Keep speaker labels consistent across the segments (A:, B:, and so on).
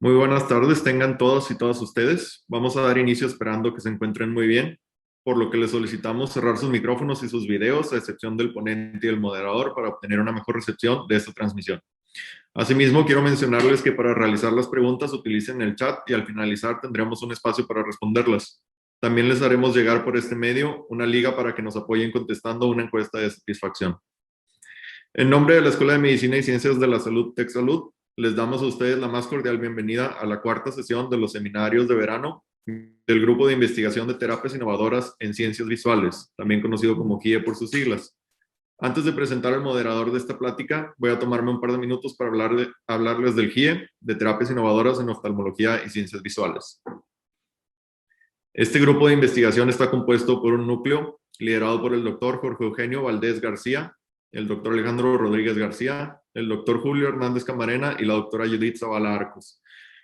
A: Muy buenas tardes, tengan todos y todas ustedes. Vamos a dar inicio esperando que se encuentren muy bien, por lo que les solicitamos cerrar sus micrófonos y sus videos, a excepción del ponente y el moderador, para obtener una mejor recepción de esta transmisión. Asimismo, quiero mencionarles que para realizar las preguntas utilicen el chat y al finalizar tendremos un espacio para responderlas. También les haremos llegar por este medio una liga para que nos apoyen contestando una encuesta de satisfacción. En nombre de la Escuela de Medicina y Ciencias de la Salud, TecSalud, les damos a ustedes la más cordial bienvenida a la cuarta sesión de los seminarios de verano del Grupo de Investigación de Terapias Innovadoras en Ciencias Visuales, también conocido como GIE por sus siglas. Antes de presentar al moderador de esta plática, voy a tomarme un par de minutos para hablarles del GIE, de Terapias Innovadoras en Oftalmología y Ciencias Visuales. Este grupo de investigación está compuesto por un núcleo liderado por el doctor Jorge Eugenio Valdés García, el doctor Alejandro Rodríguez García, el doctor Julio Hernández Camarena y la doctora Judith Zavala Arcos.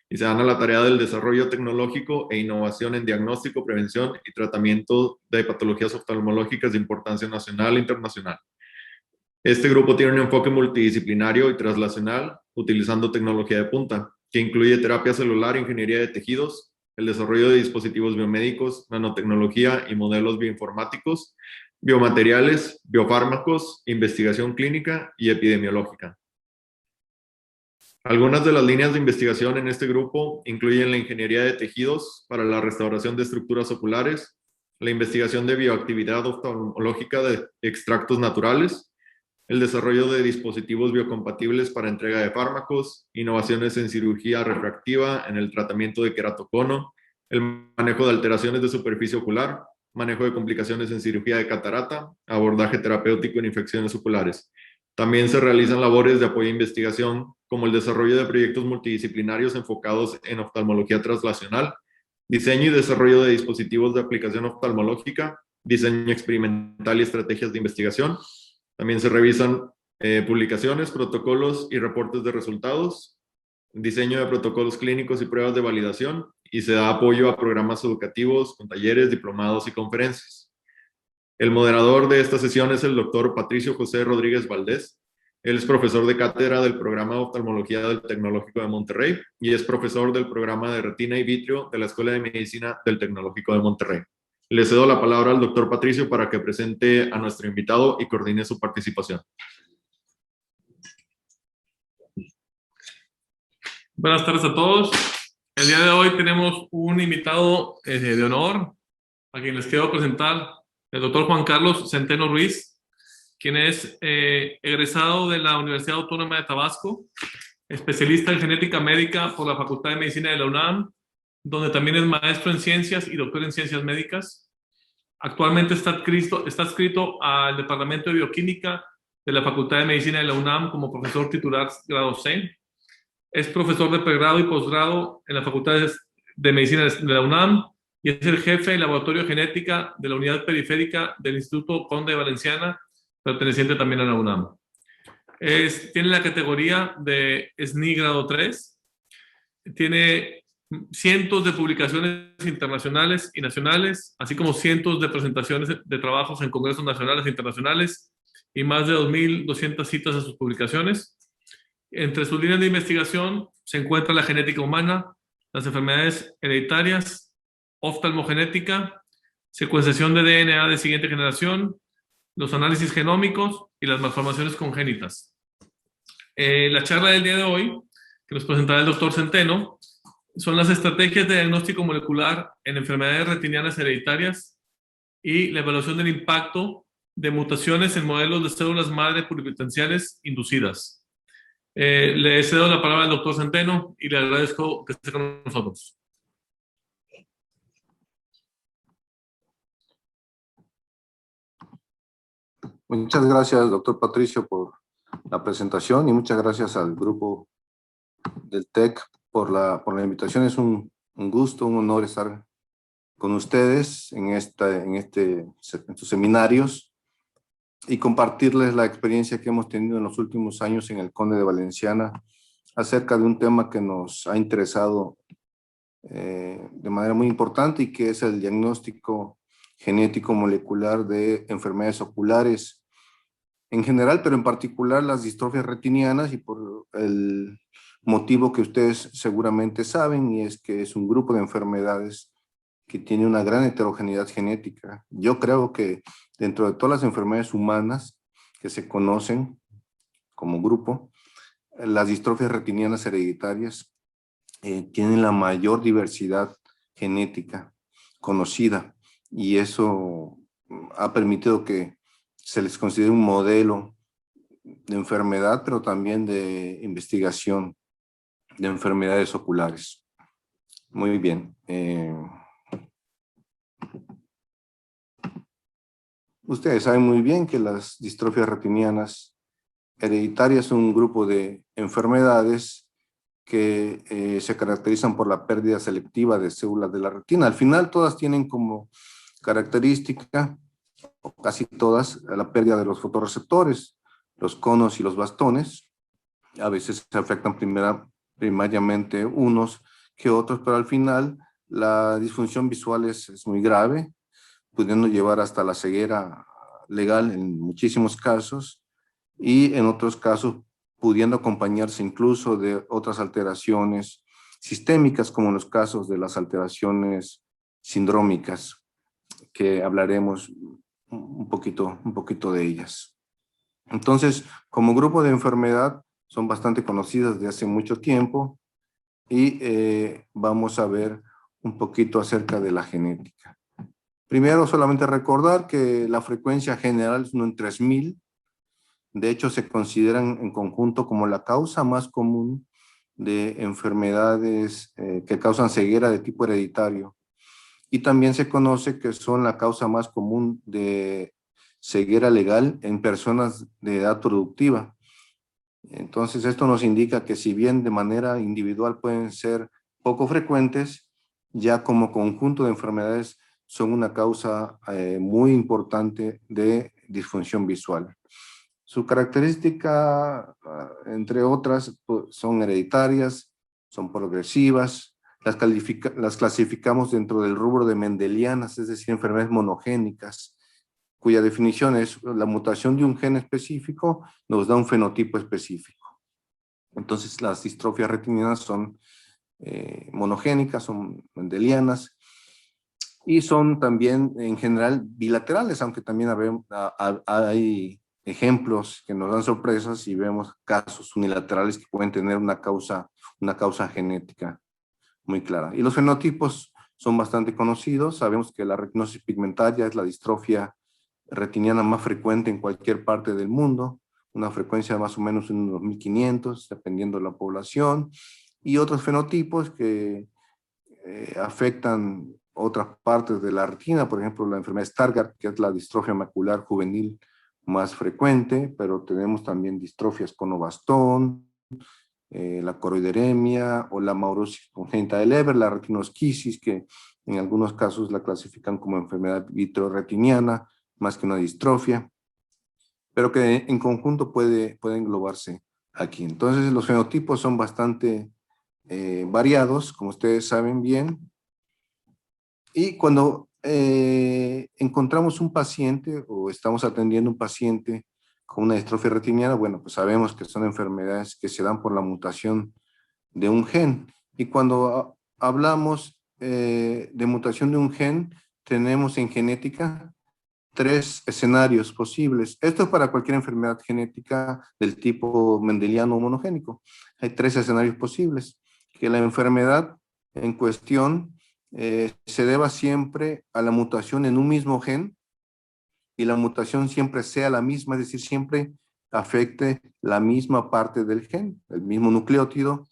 A: Y se dan a la tarea del desarrollo tecnológico e innovación en diagnóstico, prevención y tratamiento de patologías oftalmológicas de importancia nacional e internacional. Este grupo tiene un enfoque multidisciplinario y translacional, utilizando tecnología de punta, que incluye terapia celular, ingeniería de tejidos, el desarrollo de dispositivos biomédicos, nanotecnología y modelos bioinformáticos, biomateriales, biofármacos, investigación clínica y epidemiológica. Algunas de las líneas de investigación en este grupo incluyen la ingeniería de tejidos para la restauración de estructuras oculares, la investigación de bioactividad oftalmológica de extractos naturales, el desarrollo de dispositivos biocompatibles para entrega de fármacos, innovaciones en cirugía refractiva, en el tratamiento de queratocono, el manejo de alteraciones de superficie ocular, manejo de complicaciones en cirugía de catarata, abordaje terapéutico en infecciones oculares. También se realizan labores de apoyo a investigación, como el desarrollo de proyectos multidisciplinarios enfocados en oftalmología translacional, diseño y desarrollo de dispositivos de aplicación oftalmológica, diseño experimental y estrategias de investigación. También se revisan publicaciones, protocolos y reportes de resultados, diseño de protocolos clínicos y pruebas de validación, y se da apoyo a programas educativos con talleres, diplomados y conferencias. El moderador de esta sesión es el doctor Patricio José Rodríguez Valdés. Él es profesor de cátedra del programa de oftalmología del Tecnológico de Monterrey y es profesor del programa de retina y vitrio de la Escuela de Medicina del Tecnológico de Monterrey. Le cedo la palabra al doctor Patricio para que presente a nuestro invitado y coordine su participación.
B: Buenas tardes a todos. El día de hoy tenemos un invitado de honor, a quien les quiero presentar, el doctor Juan Carlos Centeno Ruiz, quien es egresado de la Universidad Autónoma de Tabasco, especialista en genética médica por la Facultad de Medicina de la UNAM, donde también es maestro en ciencias y doctor en ciencias médicas. Actualmente está adscrito al Departamento de Bioquímica de la Facultad de Medicina de la UNAM como profesor titular grado C. Es profesor de pregrado y posgrado en la Facultad de Medicina de la UNAM y es el jefe de laboratorio de genética de la unidad periférica del Instituto Conde de Valenciana, perteneciente también a la UNAM. Tiene la categoría de SNI grado 3, tiene cientos de publicaciones internacionales y nacionales, así como cientos de presentaciones de trabajos en congresos nacionales e internacionales y más de 2.200 citas a sus publicaciones. Entre sus líneas de investigación se encuentra la genética humana, las enfermedades hereditarias, oftalmogenética, secuenciación de DNA de siguiente generación, los análisis genómicos y las malformaciones congénitas. La charla del día de hoy, que nos presentará el doctor Centeno, son las estrategias de diagnóstico molecular en enfermedades retinianas hereditarias y la evaluación del impacto de mutaciones en modelos de células madre pluripotenciales inducidas. Le cedo la palabra al doctor Centeno y le agradezco que esté con nosotros.
C: Muchas gracias, doctor Patricio, por la presentación y muchas gracias al grupo del TEC por la invitación. Es un gusto, un honor estar con ustedes en estos seminarios y compartirles la experiencia que hemos tenido en los últimos años en el Conde de Valenciana acerca de un tema que nos ha interesado de manera muy importante y que es el diagnóstico genético molecular de enfermedades oculares en general, pero en particular las distrofias retinianas y por motivo que ustedes seguramente saben, y es que es un grupo de enfermedades que tiene una gran heterogeneidad genética. Yo creo que dentro de todas las enfermedades humanas que se conocen como grupo, las distrofias retinianas hereditarias tienen la mayor diversidad genética conocida, y eso ha permitido que se les considere un modelo de enfermedad, pero también de investigación de enfermedades oculares. Muy bien. Ustedes saben muy bien que las distrofias retinianas hereditarias son un grupo de enfermedades que se caracterizan por la pérdida selectiva de células de la retina. Al final todas tienen como característica, o casi todas, la pérdida de los fotorreceptores, los conos y los bastones. A veces se afectan primariamente unos que otros, pero al final la disfunción visual es muy grave, pudiendo llevar hasta la ceguera legal en muchísimos casos, y en otros casos pudiendo acompañarse incluso de otras alteraciones sistémicas, como en los casos de las alteraciones sindrómicas, que hablaremos un poquito de ellas. Entonces, como grupo de enfermedad, son bastante conocidas desde hace mucho tiempo, y vamos a ver un poquito acerca de la genética. Primero, solamente recordar que la frecuencia general es 1 en 3000. De hecho, se consideran en conjunto como la causa más común de enfermedades que causan ceguera de tipo hereditario. Y también se conoce que son la causa más común de ceguera legal en personas de edad productiva. Entonces, esto nos indica que si bien de manera individual pueden ser poco frecuentes, ya como conjunto de enfermedades son una causa muy importante de disfunción visual. Su característica, entre otras, son hereditarias, son progresivas, las clasificamos dentro del rubro de mendelianas, es decir, enfermedades monogénicas, cuya definición es la mutación de un gen específico nos da un fenotipo específico. Entonces, las distrofias retinianas son monogénicas, son mendelianas, y son también en general bilaterales, aunque también hay ejemplos que nos dan sorpresas y vemos casos unilaterales que pueden tener una causa genética muy clara. Y los fenotipos son bastante conocidos. Sabemos que la retinosis pigmentaria es la distrofia retiniana más frecuente en cualquier parte del mundo, una frecuencia de más o menos unos 1500, dependiendo de la población, y otros fenotipos que afectan otras partes de la retina, por ejemplo, la enfermedad Stargardt, que es la distrofia macular juvenil más frecuente, pero tenemos también distrofias conobastón, la coroideremia o la maurosis congénita de Leber, la retinosquisis, que en algunos casos la clasifican como enfermedad vitreoretiniana, más que una distrofia, pero que en conjunto puede englobarse aquí. Entonces, los fenotipos son bastante variados, como ustedes saben bien, y cuando encontramos un paciente o estamos atendiendo un paciente con una distrofia retiniana, bueno, pues sabemos que son enfermedades que se dan por la mutación de un gen. Y cuando hablamos de mutación de un gen, tenemos en genética 3 escenarios posibles. Esto es para cualquier enfermedad genética del tipo mendeliano o monogénico. Hay 3 escenarios posibles. Que la enfermedad en cuestión se deba siempre a la mutación en un mismo gen, y la mutación siempre sea la misma, es decir, siempre afecte la misma parte del gen, el mismo nucleótido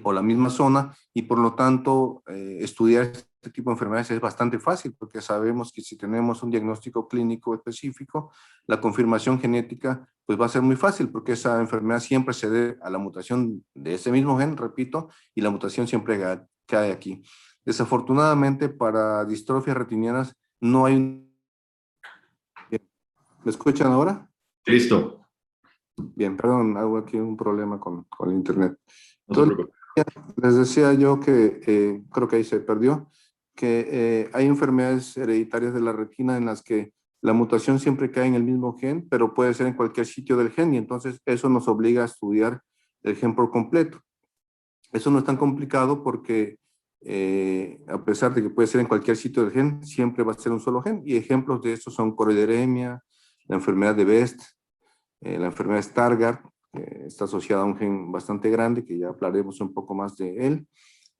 C: o la misma zona, y por lo tanto estudiar este tipo de enfermedades es bastante fácil, porque sabemos que si tenemos un diagnóstico clínico específico, la confirmación genética pues va a ser muy fácil, porque esa enfermedad siempre se debe a la mutación de ese mismo gen, repito, y la mutación siempre cae aquí. Desafortunadamente para distrofias retinianas no hay un... ¿Me escuchan ahora?
A: Listo.
C: Bien, perdón, hago aquí un problema con el internet.
A: No te preocupes.
C: Les decía yo que creo que ahí se perdió, que hay enfermedades hereditarias de la retina en las que la mutación siempre cae en el mismo gen, pero puede ser en cualquier sitio del gen, y entonces eso nos obliga a estudiar el gen por completo. Eso no es tan complicado porque a pesar de que puede ser en cualquier sitio del gen, siempre va a ser un solo gen. Y ejemplos de eso son coroideremia, la enfermedad de Best, la enfermedad de Stargardt, que está asociada a un gen bastante grande, que ya hablaremos un poco más de él,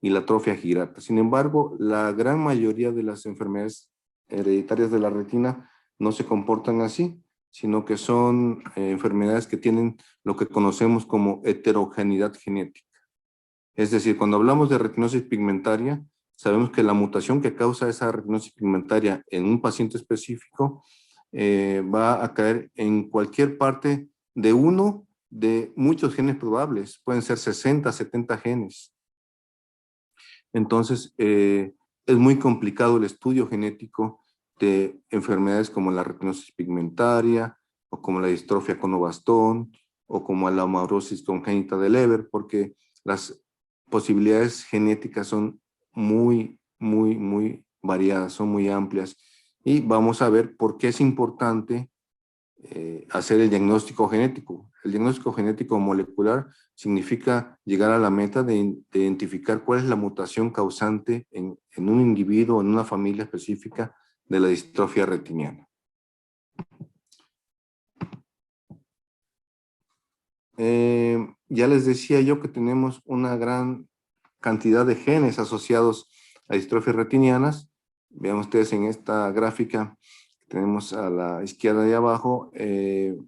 C: y la atrofia gigata. Sin embargo, la gran mayoría de las enfermedades hereditarias de la retina no se comportan así, sino que son enfermedades que tienen lo que conocemos como heterogeneidad genética. Es decir, cuando hablamos de retinosis pigmentaria, sabemos que la mutación que causa esa retinosis pigmentaria en un paciente específico va a caer en cualquier parte de uno de muchos genes probables. Pueden ser 60, 70 genes. Entonces, es muy complicado el estudio genético de enfermedades como la retinosis pigmentaria, o como la distrofia conobastón, o como la amaurosis congénita de Leber, porque las posibilidades genéticas son muy variadas, son muy amplias. Y vamos a ver por qué es importante hacer el diagnóstico genético. El diagnóstico genético molecular significa llegar a la meta de identificar cuál es la mutación causante en un individuo, en una familia específica de la distrofia retiniana. Ya les decía yo que tenemos una gran cantidad de genes asociados a distrofias retinianas. Vean ustedes en esta gráfica, tenemos a la izquierda de abajo,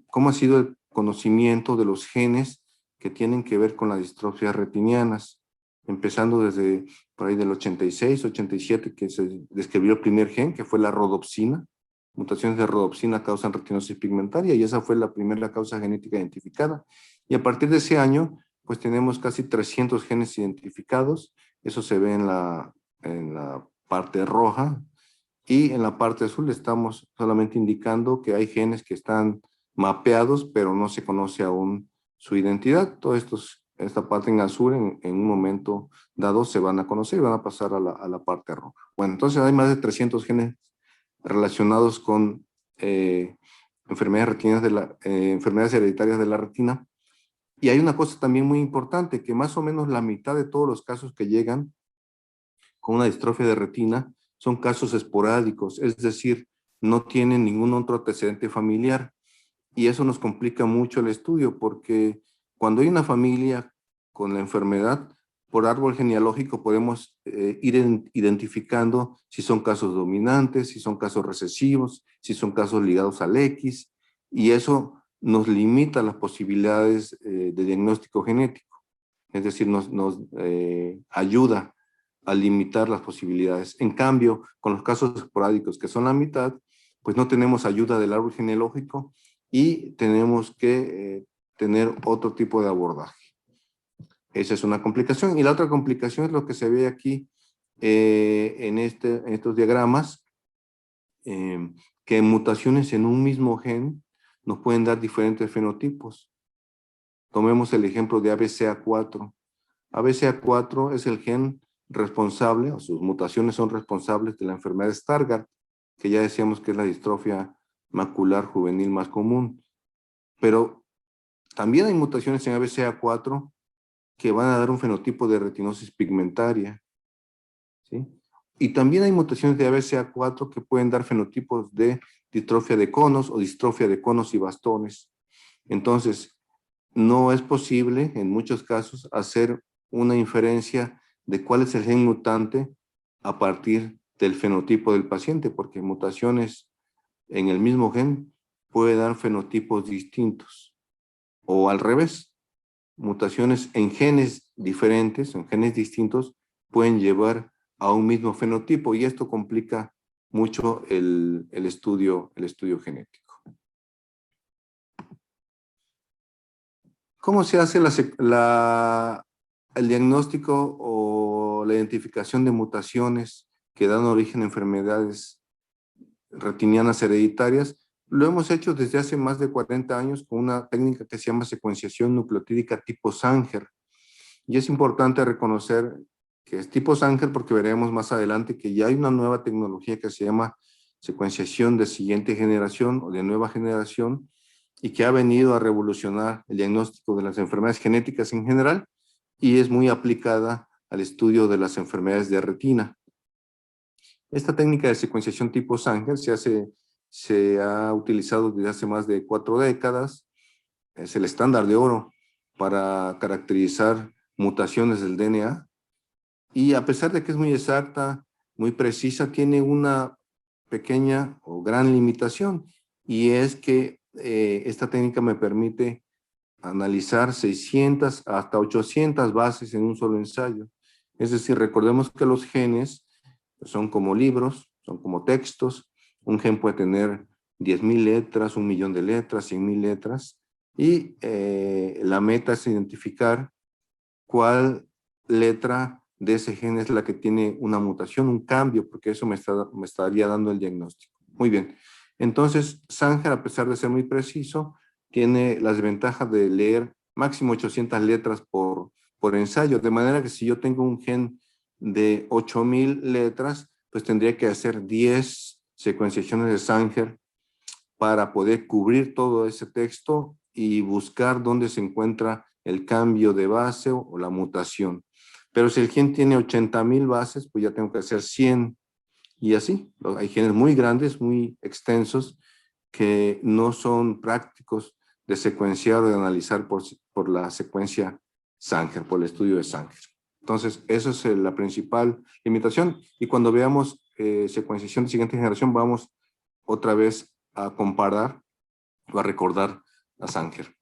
C: cómo ha sido el conocimiento de los genes que tienen que ver con las distrofias retinianas, empezando desde por ahí del 86, 87, que se describió el primer gen, que fue la rodopsina. Mutaciones de rodopsina causan retinosis pigmentaria y esa fue la primera causa genética identificada. Y a partir de ese año, pues tenemos casi 300 genes identificados. Eso se ve en la parte roja. Y en la parte azul estamos solamente indicando que hay genes que están mapeados, pero no se conoce aún su identidad. Todo esta parte en azul, en un momento dado, se van a conocer y van a pasar a la parte roja. Bueno, entonces hay más de 300 genes relacionados con enfermedades hereditarias de la retina. Y hay una cosa también muy importante, que más o menos la mitad de todos los casos que llegan con una distrofia de retina son casos esporádicos, es decir, no tienen ningún otro antecedente familiar. Y eso nos complica mucho el estudio, porque cuando hay una familia con la enfermedad, por árbol genealógico podemos ir identificando si son casos dominantes, si son casos recesivos, si son casos ligados al X, y eso nos limita las posibilidades de diagnóstico genético. Es decir, nos ayuda a limitar las posibilidades. En cambio, con los casos esporádicos, que son la mitad, pues no tenemos ayuda del árbol genealógico y tenemos que tener otro tipo de abordaje. Esa es una complicación. Y la otra complicación es lo que se ve aquí en estos diagramas, que mutaciones en un mismo gen nos pueden dar diferentes fenotipos. Tomemos el ejemplo de ABCA4. ABCA4 es el gen responsable, o sus mutaciones son responsables de la enfermedad de Stargardt, que ya decíamos que es la distrofia macular juvenil más común. Pero también hay mutaciones en ABCA4 que van a dar un fenotipo de retinosis pigmentaria, ¿sí? Y también hay mutaciones de ABCA4 que pueden dar fenotipos de distrofia de conos o distrofia de conos y bastones. Entonces, no es posible, en muchos casos, hacer una inferencia de cuál es el gen mutante a partir del fenotipo del paciente, porque mutaciones en el mismo gen pueden dar fenotipos distintos. O al revés, mutaciones en genes diferentes, en genes distintos, pueden llevar a un mismo fenotipo y esto complica mucho el estudio genético. ¿Cómo se hace el diagnóstico o la identificación de mutaciones que dan origen a enfermedades retinianas hereditarias? Lo hemos hecho desde hace más de 40 años con una técnica que se llama secuenciación nucleotídica tipo Sanger. Y es importante reconocer que es tipo Sanger porque veremos más adelante que ya hay una nueva tecnología que se llama secuenciación de siguiente generación o de nueva generación, y que ha venido a revolucionar el diagnóstico de las enfermedades genéticas en general y es muy aplicada al estudio de las enfermedades de retina. Esta técnica de secuenciación tipo Sanger se ha utilizado desde hace más de 4 décadas. Es el estándar de oro para caracterizar mutaciones del DNA. Y a pesar de que es muy exacta, muy precisa, tiene una pequeña o gran limitación. Y es que esta técnica me permite analizar 600 hasta 800 bases en un solo ensayo. Es decir, recordemos que los genes son como libros, son como textos. Un gen puede tener 10,000 letras, 1,000,000 de letras, 100,000 letras. Y la meta es identificar cuál letra de ese gen es la que tiene una mutación, un cambio, porque eso me estaría dando el diagnóstico. Muy bien. Entonces, Sanger, a pesar de ser muy preciso, tiene la desventaja de leer máximo 800 letras por ensayo, de manera que si yo tengo un gen de 8,000 letras, pues tendría que hacer 10 secuenciaciones de Sanger para poder cubrir todo ese texto y buscar dónde se encuentra el cambio de base o la mutación. Pero si el gen tiene 80,000 bases, pues ya tengo que hacer 100 y así. Hay genes muy grandes, muy extensos, que no son prácticos de secuenciar o de analizar por la secuencia Sanger, por el estudio de Sanger. Entonces, esa es la principal limitación. Y cuando veamos secuenciación de siguiente generación, vamos otra vez a comparar o a recordar a Sanger.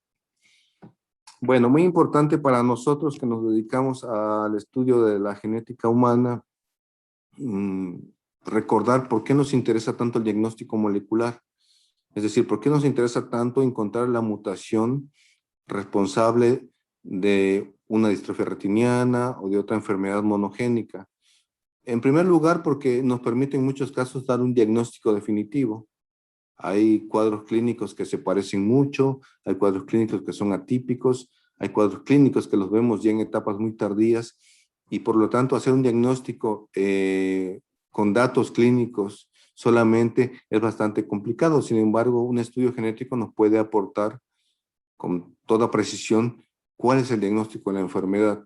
C: Bueno, muy importante para nosotros que nos dedicamos al estudio de la genética humana, recordar por qué nos interesa tanto el diagnóstico molecular. Es decir, por qué nos interesa tanto encontrar la mutación responsable de una distrofia retiniana o de otra enfermedad monogénica. En primer lugar, porque nos permite en muchos casos dar un diagnóstico definitivo. Hay cuadros clínicos que se parecen mucho, hay cuadros clínicos que son atípicos, hay cuadros clínicos que los vemos ya en etapas muy tardías y por lo tanto hacer un diagnóstico con datos clínicos solamente es bastante complicado. Sin embargo, un estudio genético nos puede aportar con toda precisión cuál es el diagnóstico de la enfermedad.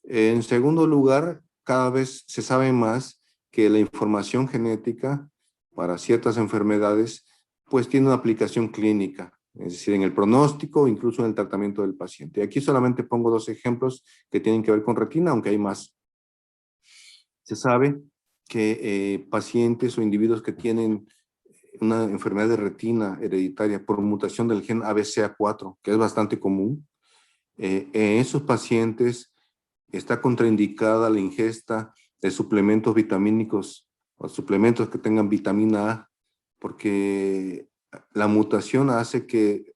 C: En segundo lugar, cada vez se sabe más que la información genética para ciertas enfermedades pues tiene una aplicación clínica, es decir, en el pronóstico, incluso en el tratamiento del paciente. Aquí solamente pongo 2 ejemplos que tienen que ver con retina, aunque hay más. Se sabe que pacientes o individuos que tienen una enfermedad de retina hereditaria por mutación del gen ABCA4, que es bastante común, en esos pacientes está contraindicada la ingesta de suplementos vitamínicos o suplementos que tengan vitamina A, porque la mutación hace que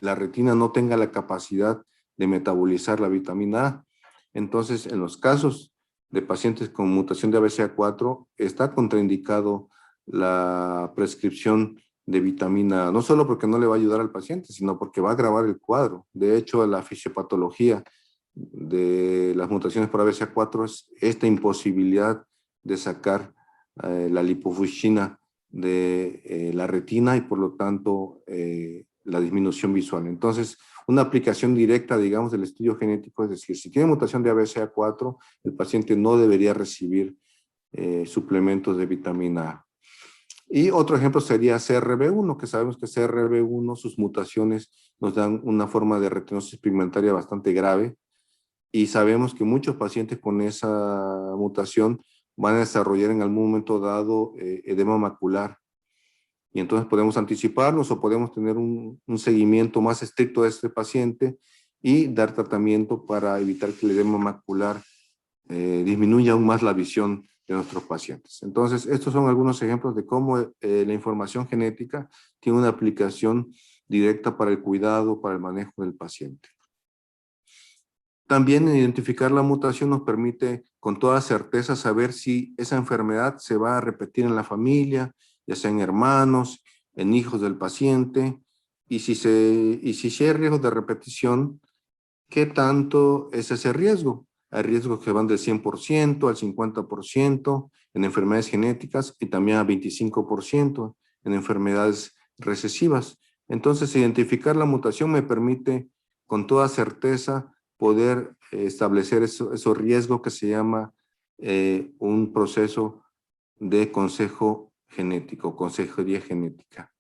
C: la retina no tenga la capacidad de metabolizar la vitamina A. Entonces, en los casos de pacientes con mutación de ABCA4, está contraindicado la prescripción de vitamina A, no solo porque no le va a ayudar al paciente, sino porque va a agravar el cuadro. De hecho, la fisiopatología de las mutaciones por ABCA4 es esta imposibilidad de sacar la lipofuscina de la retina y por lo tanto la disminución visual. Entonces, una aplicación directa, digamos, del estudio genético, es decir, si tiene mutación de ABCA4, el paciente no debería recibir suplementos de vitamina A. Y otro ejemplo sería CRB1, que sabemos que CRB1, sus mutaciones nos dan una forma de retinosis pigmentaria bastante grave y sabemos que muchos pacientes con esa mutación van a desarrollar en algún momento dado edema macular. Y entonces podemos anticiparnos o podemos tener un seguimiento más estricto de este paciente y dar tratamiento para evitar que el edema macular disminuya aún más la visión de nuestros pacientes. Entonces, estos son algunos ejemplos de cómo la información genética tiene una aplicación directa para el cuidado, para el manejo del paciente. También identificar la mutación nos permite con toda certeza saber si esa enfermedad se va a repetir en la familia, ya sea en hermanos, en hijos del paciente, y si hay riesgo de repetición, ¿qué tanto es ese riesgo? Hay riesgos que van del 100% al 50% en enfermedades genéticas y también a 25% en enfermedades recesivas. Entonces, identificar la mutación me permite con toda certeza poder establecer esos riesgos que se llama un proceso de consejo genético, consejería genética.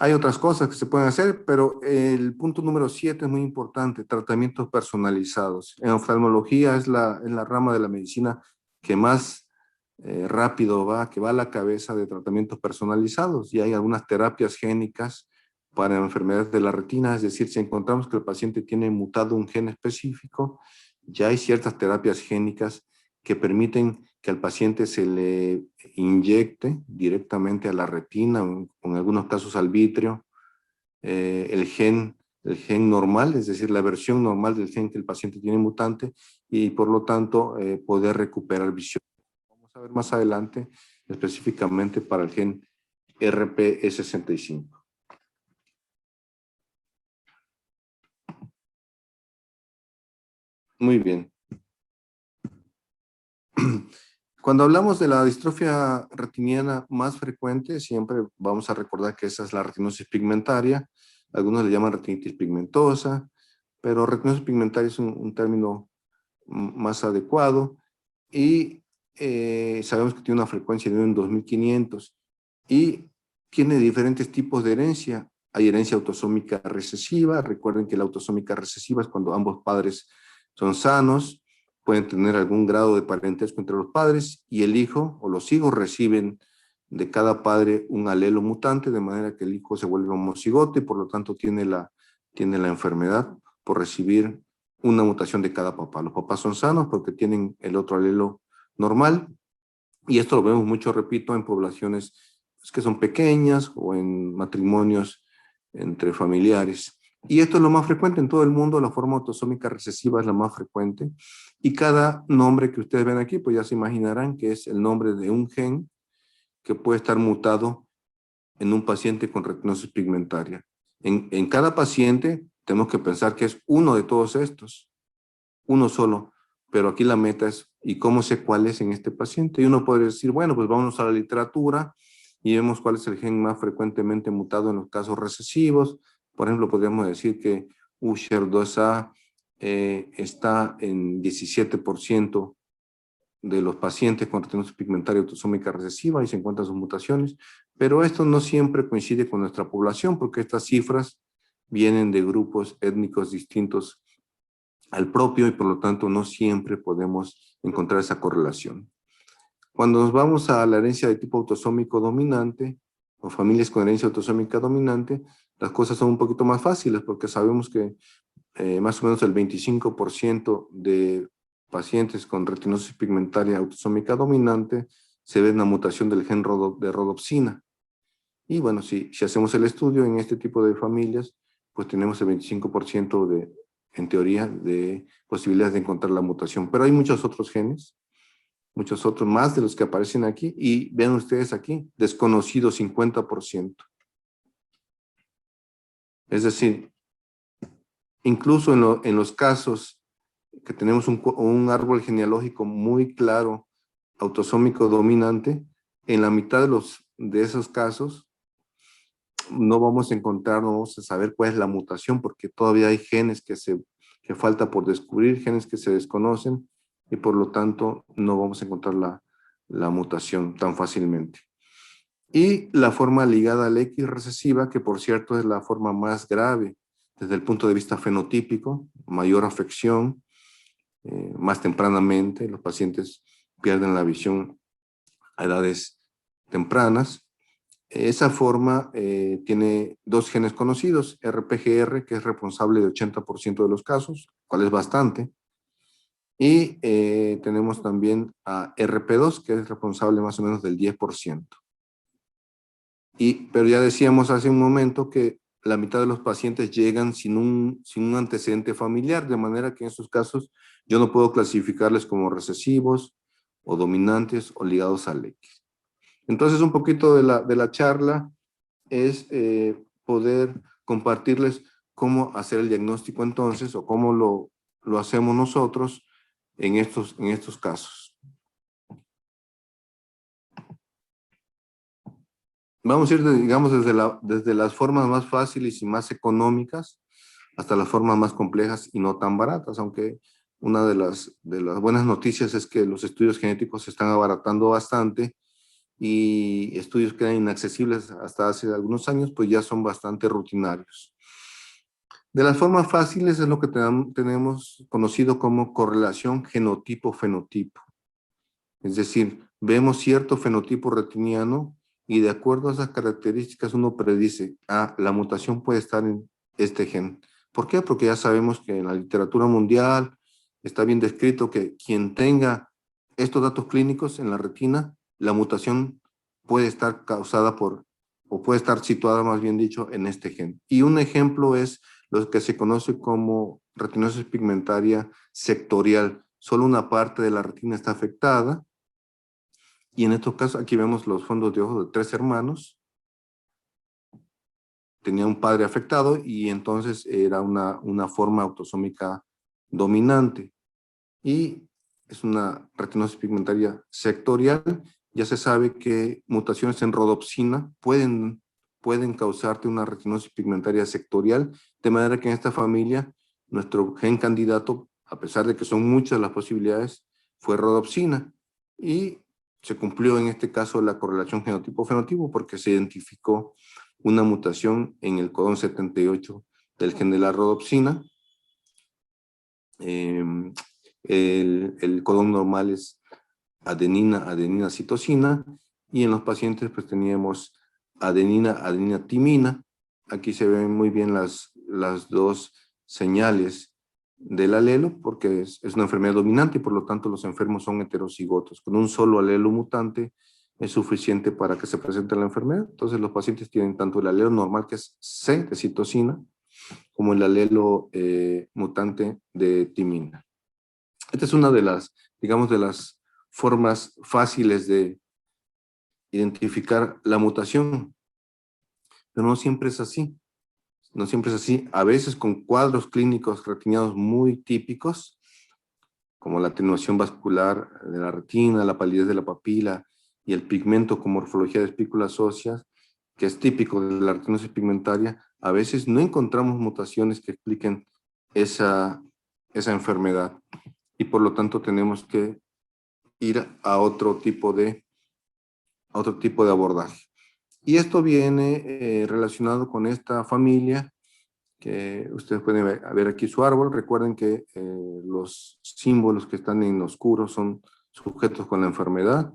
C: Hay otras cosas que se pueden hacer, pero el punto número 7 es muy importante, tratamientos personalizados. En oftalmología es la rama de la medicina que más rápido va, que va a la cabeza de tratamientos personalizados, y hay algunas terapias génicas para enfermedades de la retina, es decir, si encontramos que el paciente tiene mutado un gen específico, ya hay ciertas terapias génicas que permiten que al paciente se le inyecte directamente a la retina, o en algunos casos al vítreo, el gen normal, es decir, la versión normal del gen que el paciente tiene mutante, y por lo tanto poder recuperar visión. Vamos a ver más adelante específicamente para el gen RPE65. Muy bien. Cuando hablamos de la distrofia retiniana más frecuente, siempre vamos a recordar que esa es la retinosis pigmentaria. Algunos le llaman retinitis pigmentosa, pero retinosis pigmentaria es un término más adecuado, y sabemos que tiene una frecuencia de 1 en 2500 y tiene diferentes tipos de herencia. Hay herencia autosómica recesiva. Recuerden que la autosómica recesiva es cuando ambos padres son sanos, pueden tener algún grado de parentesco entre los padres, y el hijo o los hijos reciben de cada padre un alelo mutante, de manera que el hijo se vuelve homocigote y por lo tanto tiene la enfermedad por recibir una mutación de cada papá. Los papás son sanos porque tienen el otro alelo normal, y esto lo vemos mucho, repito, en poblaciones que son pequeñas o en matrimonios entre familiares. Y esto es lo más frecuente en todo el mundo. La forma autosómica recesiva es la más frecuente, y cada nombre que ustedes ven aquí, pues ya se imaginarán que es el nombre de un gen que puede estar mutado en un paciente con retinosis pigmentaria. En cada paciente tenemos que pensar que es uno de todos estos, uno solo, pero aquí la meta es, ¿y cómo sé cuál es en este paciente? Y uno puede decir, bueno, pues vamos a la literatura y vemos cuál es el gen más frecuentemente mutado en los casos recesivos. Por ejemplo, podríamos decir que USHER2A está en 17% de los pacientes con retinosis pigmentaria autosómica recesiva, y se encuentran sus mutaciones, pero esto no siempre coincide con nuestra población, porque estas cifras vienen de grupos étnicos distintos al propio, y por lo tanto no siempre podemos encontrar esa correlación. Cuando nos vamos a la herencia de tipo autosómico dominante, o familias con herencia autosómica dominante, las cosas son un poquito más fáciles, porque sabemos que más o menos el 25% de pacientes con retinosis pigmentaria autosómica dominante se ve una mutación del gen de rodopsina. Y bueno, si hacemos el estudio en este tipo de familias, pues tenemos el 25% en teoría, de posibilidades de encontrar la mutación. Pero hay muchos otros genes, muchos otros más de los que aparecen aquí, y vean ustedes aquí, desconocido 50%. Es decir, incluso en los casos que tenemos un árbol genealógico muy claro, autosómico dominante, en la mitad de esos casos no vamos a encontrar, no vamos a saber cuál es la mutación, porque todavía hay genes que falta por descubrir, genes que se desconocen, y por lo tanto no vamos a encontrar la mutación tan fácilmente. Y la forma ligada al X recesiva, que por cierto es la forma más grave desde el punto de vista fenotípico, mayor afección, más tempranamente, los pacientes pierden la visión a edades tempranas. Esa forma tiene dos genes conocidos, RPGR, que es responsable de 80% de los casos, cual es bastante, y tenemos también a RP2, que es responsable más o menos del 10%. Pero ya decíamos hace un momento que la mitad de los pacientes llegan sin un antecedente familiar, de manera que en esos casos yo no puedo clasificarles como recesivos o dominantes o ligados al X. Entonces, un poquito de la charla es poder compartirles cómo hacer el diagnóstico entonces, o cómo lo hacemos nosotros en estos casos. Vamos a ir, digamos, desde las formas más fáciles y más económicas hasta las formas más complejas y no tan baratas, aunque una de las buenas noticias es que los estudios genéticos se están abaratando bastante y estudios que eran inaccesibles hasta hace algunos años, pues ya son bastante rutinarios. De las formas fáciles es lo que tenemos conocido como correlación genotipo-fenotipo. Es decir, vemos cierto fenotipo retiniano y de acuerdo a esas características uno predice, la mutación puede estar en este gen. ¿Por qué? Porque ya sabemos que en la literatura mundial está bien descrito que quien tenga estos datos clínicos en la retina, la mutación puede estar causada o puede estar situada, más bien dicho, en este gen. Y un ejemplo es lo que se conoce como retinosis pigmentaria sectorial. Solo una parte de la retina está afectada. Y en estos casos, aquí vemos los fondos de ojos de 3 hermanos. Tenía un padre afectado y entonces era una forma autosómica dominante. Y es una retinosis pigmentaria sectorial. Ya se sabe que mutaciones en rodopsina pueden causarte una retinosis pigmentaria sectorial, de manera que en esta familia, nuestro gen candidato, a pesar de que son muchas las posibilidades, fue rodopsina. Y se cumplió en este caso la correlación genotipo-fenotipo porque se identificó una mutación en el codón 78 del gen de la rodopsina. El codón normal es adenina, citosina, y en los pacientes pues teníamos adenina, timina. Aquí se ven muy bien las dos señales del alelo, porque es una enfermedad dominante y por lo tanto los enfermos son heterocigotos. Con un solo alelo mutante es suficiente para que se presente la enfermedad. Entonces los pacientes tienen tanto el alelo normal, que es C de citosina, como el alelo mutante de timina. Esta es una de las, digamos, de las formas fáciles de identificar la mutación, pero no siempre es así. No siempre es así. A veces con cuadros clínicos retinianos muy típicos, como la atenuación vascular de la retina, la palidez de la papila y el pigmento con morfología de espículas óseas, que es típico de la retinosis pigmentaria, a veces no encontramos mutaciones que expliquen esa enfermedad y por lo tanto tenemos que ir a otro tipo de abordaje. Y esto viene relacionado con esta familia, que ustedes pueden ver aquí su árbol. Recuerden que los símbolos que están en oscuro son sujetos con la enfermedad,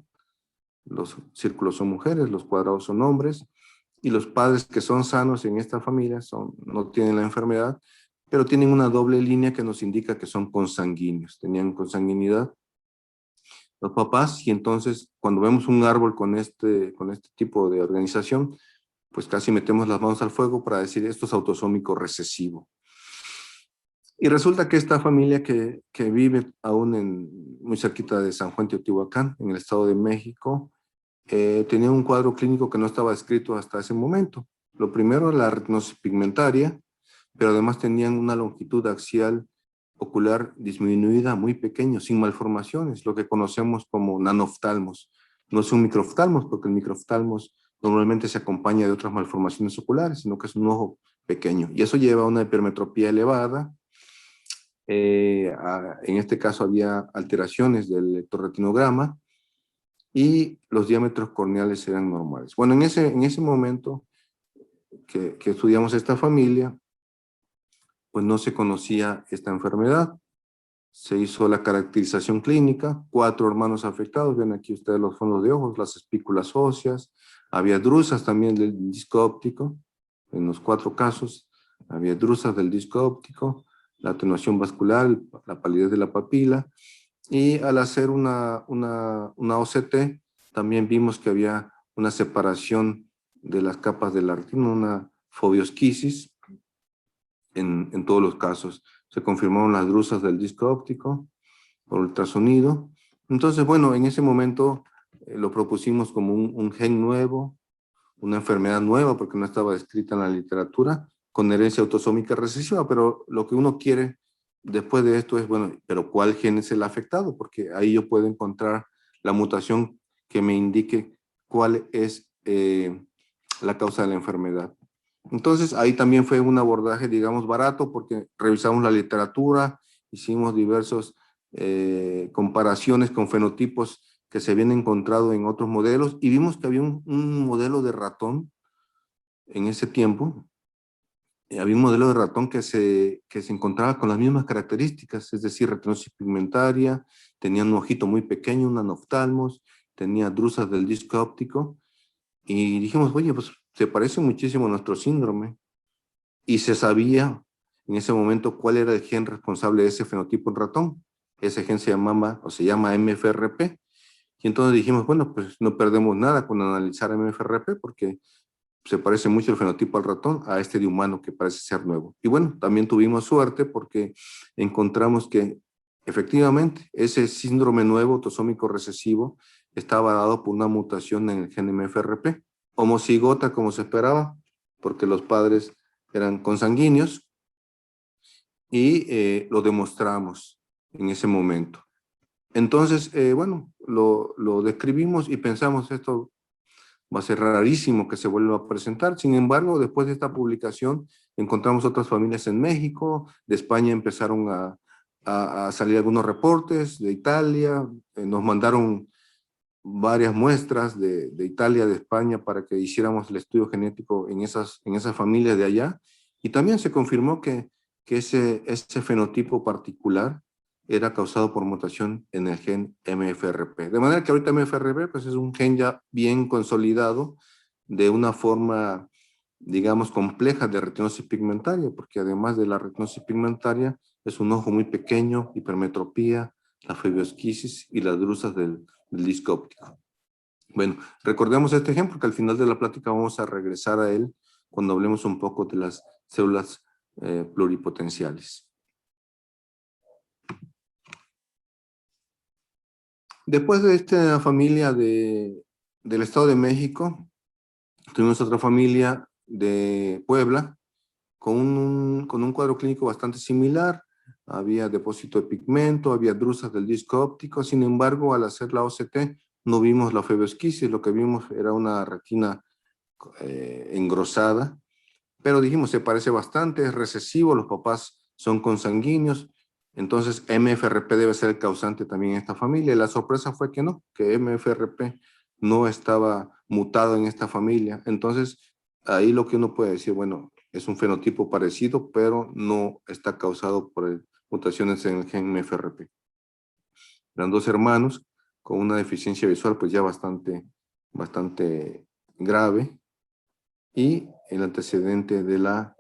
C: los círculos son mujeres, los cuadrados son hombres, y los padres que son sanos en esta familia no tienen la enfermedad, pero tienen una doble línea que nos indica que son consanguíneos, tenían consanguinidad los papás, y entonces cuando vemos un árbol con este tipo de organización, pues casi metemos las manos al fuego para decir esto es autosómico recesivo. Y resulta que esta familia que vive aún muy cerquita de San Juan Teotihuacán, en el Estado de México, tenía un cuadro clínico que no estaba descrito hasta ese momento. Lo primero, la retinosis pigmentaria, pero además tenían una longitud axial ocular disminuida muy pequeño, sin malformaciones, lo que conocemos como nanoftalmos. No es un microftalmos, porque el microftalmos normalmente se acompaña de otras malformaciones oculares, sino que es un ojo pequeño. Y eso lleva a una hipermetropía elevada. En este caso había alteraciones del electroretinograma y los diámetros corneales eran normales. Bueno, en ese momento que estudiamos esta familia, pues no se conocía esta enfermedad. Se hizo la caracterización clínica, 4 hermanos afectados, ven aquí ustedes los fondos de ojos, las espículas óseas, había drusas también del disco óptico, en los 4 casos había drusas del disco óptico, la atenuación vascular, la palidez de la papila, y al hacer una OCT también vimos que había una separación de las capas de la retina, una fobiosquisis en todos los casos. Se confirmaron las drusas del disco óptico por ultrasonido. Entonces, bueno, en ese momento lo propusimos como un gen nuevo, una enfermedad nueva, porque no estaba descrita en la literatura, con herencia autosómica recesiva, pero lo que uno quiere después de esto es, bueno, pero ¿cuál gen es el afectado? Porque ahí yo puedo encontrar la mutación que me indique cuál es la causa de la enfermedad. Entonces, ahí también fue un abordaje, digamos, barato, porque revisamos la literatura, hicimos diversas comparaciones con fenotipos que se habían encontrado en otros modelos, y vimos que había un modelo de ratón en ese tiempo. Había un modelo de ratón que se encontraba con las mismas características, es decir, retinosis pigmentaria, tenía un ojito muy pequeño, un anoftalmos, tenía drusas del disco óptico, y dijimos, oye, pues se parece muchísimo a nuestro síndrome, y se sabía en ese momento cuál era el gen responsable de ese fenotipo en ratón. Ese gen se llamaba, o se llama MFRP, y entonces dijimos, bueno, pues no perdemos nada con analizar MFRP, porque se parece mucho el fenotipo al ratón a este de humano que parece ser nuevo. Y bueno, también tuvimos suerte porque encontramos que efectivamente ese síndrome nuevo autosómico recesivo estaba dado por una mutación en el gen MFRP, homocigota como se esperaba, porque los padres eran consanguíneos, y lo demostramos en ese momento. Entonces, bueno, lo describimos y pensamos, esto va a ser rarísimo que se vuelva a presentar. Sin embargo, después de esta publicación, encontramos otras familias en México, de España empezaron a salir algunos reportes, de Italia, nos mandaron varias muestras de Italia, de España, para que hiciéramos el estudio genético en esas familias de allá, y también se confirmó que ese fenotipo particular era causado por mutación en el gen MFRP. De manera que ahorita MFRP pues es un gen ya bien consolidado, de una forma, digamos, compleja de retinosis pigmentaria, porque además de la retinosis pigmentaria, es un ojo muy pequeño, hipermetropía, la febosquisis y las drusas del disco óptico. Bueno, recordemos este ejemplo, que al final de la plática vamos a regresar a él cuando hablemos un poco de las células pluripotenciales. Después de esta familia del Estado de México, tuvimos otra familia de Puebla con un cuadro clínico bastante similar. Había depósito de pigmento, había drusas del disco óptico. Sin embargo, al hacer la OCT no vimos la febosquisis, lo que vimos era una retina engrosada, pero dijimos, se parece bastante, es recesivo, los papás son consanguíneos, entonces MFRP debe ser el causante también en esta familia. Y la sorpresa fue que no, que MFRP no estaba mutado en esta familia. Entonces, ahí lo que uno puede decir, bueno, es un fenotipo parecido, pero no está causado por mutaciones en el gen MFRP. Eran dos hermanos con una deficiencia visual pues ya bastante grave, y el antecedente de la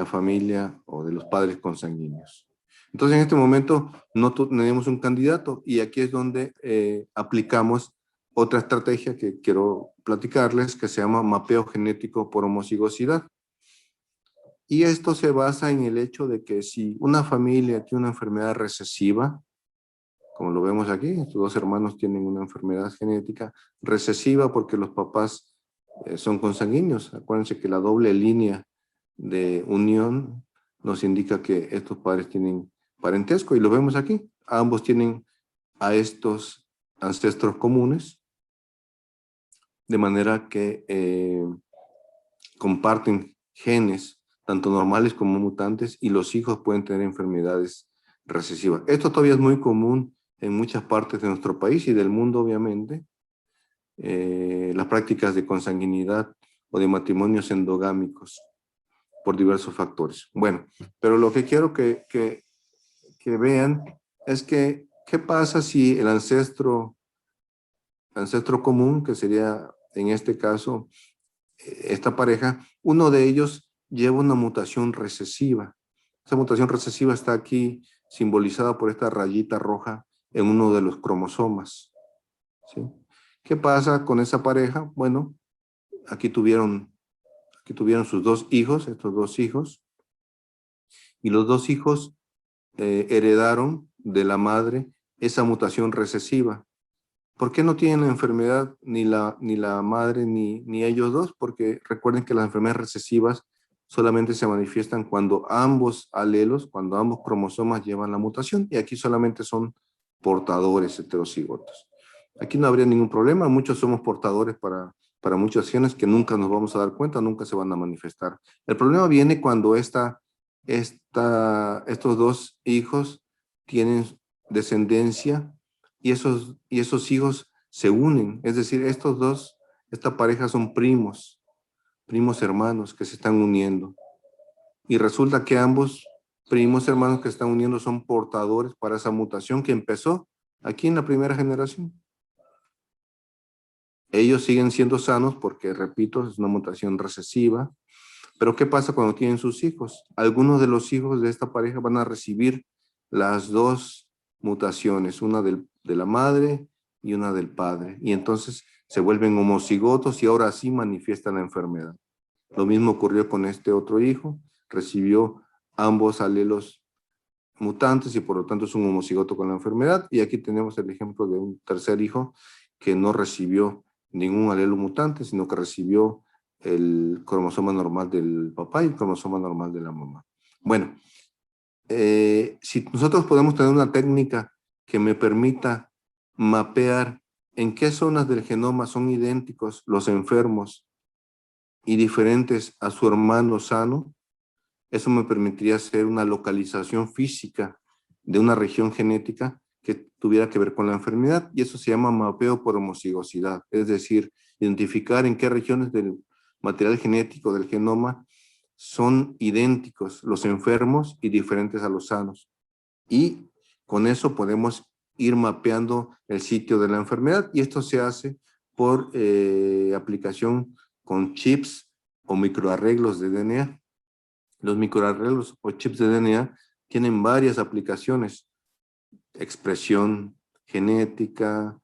C: familia o de los padres consanguíneos. Entonces, en este momento no tenemos un candidato, y aquí es donde aplicamos otra estrategia que quiero platicarles, que se llama mapeo genético por homocigosidad. Y esto se basa en el hecho de que si una familia tiene una enfermedad recesiva, como lo vemos aquí, estos dos hermanos tienen una enfermedad genética recesiva porque los papás son consanguíneos. Acuérdense que la doble línea de unión nos indica que estos padres tienen parentesco, y lo vemos aquí. Ambos tienen a estos ancestros comunes, de manera que comparten genes, tanto normales como mutantes, y los hijos pueden tener enfermedades recesivas. Esto todavía es muy común en muchas partes de nuestro país y del mundo, obviamente. Las prácticas de consanguinidad o de matrimonios endogámicos por diversos factores. Bueno, pero lo que quiero que vean es que, ¿qué pasa si el ancestro común, que sería en este caso esta pareja, uno de ellos lleva una mutación recesiva? Esa mutación recesiva está aquí simbolizada por esta rayita roja en uno de los cromosomas, ¿sí? ¿Qué pasa con esa pareja? Bueno, aquí tuvieron sus dos hijos, estos dos hijos, y los dos hijos heredaron de la madre esa mutación recesiva. ¿Por qué no tienen la enfermedad ni la madre ni ellos dos? Porque recuerden que las enfermedades recesivas solamente se manifiestan cuando ambos alelos, cuando ambos cromosomas llevan la mutación, y aquí solamente son portadores heterocigotos. Aquí no habría ningún problema, muchos somos portadores para para muchas acciones que nunca nos vamos a dar cuenta, nunca se van a manifestar. El problema viene cuando estos dos hijos tienen descendencia y esos hijos se unen. Es decir, esta pareja son primos hermanos que se están uniendo. Y resulta que ambos primos hermanos que se están uniendo son portadores para esa mutación que empezó aquí en la primera generación. Ellos siguen siendo sanos porque, repito, es una mutación recesiva. Pero ¿qué pasa cuando tienen sus hijos? Algunos de los hijos de esta pareja van a recibir las dos mutaciones, una de la madre y una del padre. Y entonces se vuelven homocigotos y ahora sí manifiestan la enfermedad. Lo mismo ocurrió con este otro hijo, recibió ambos alelos mutantes y por lo tanto es un homocigoto con la enfermedad. Y aquí tenemos el ejemplo de un tercer hijo que no recibió ningún alelo mutante, sino que recibió el cromosoma normal del papá y el cromosoma normal de la mamá. Bueno, si nosotros podemos tener una técnica que me permita mapear en qué zonas del genoma son idénticos los enfermos y diferentes a su hermano sano, eso me permitiría hacer una localización física de una región genética que tuviera que ver con la enfermedad, y eso se llama mapeo por homocigosidad, es decir, identificar en qué regiones del material genético del genoma son idénticos los enfermos y diferentes a los sanos. Y con eso podemos ir mapeando el sitio de la enfermedad, y esto se hace por aplicación con chips o microarreglos de DNA. Los microarreglos o chips de DNA tienen varias aplicaciones: expresión genética,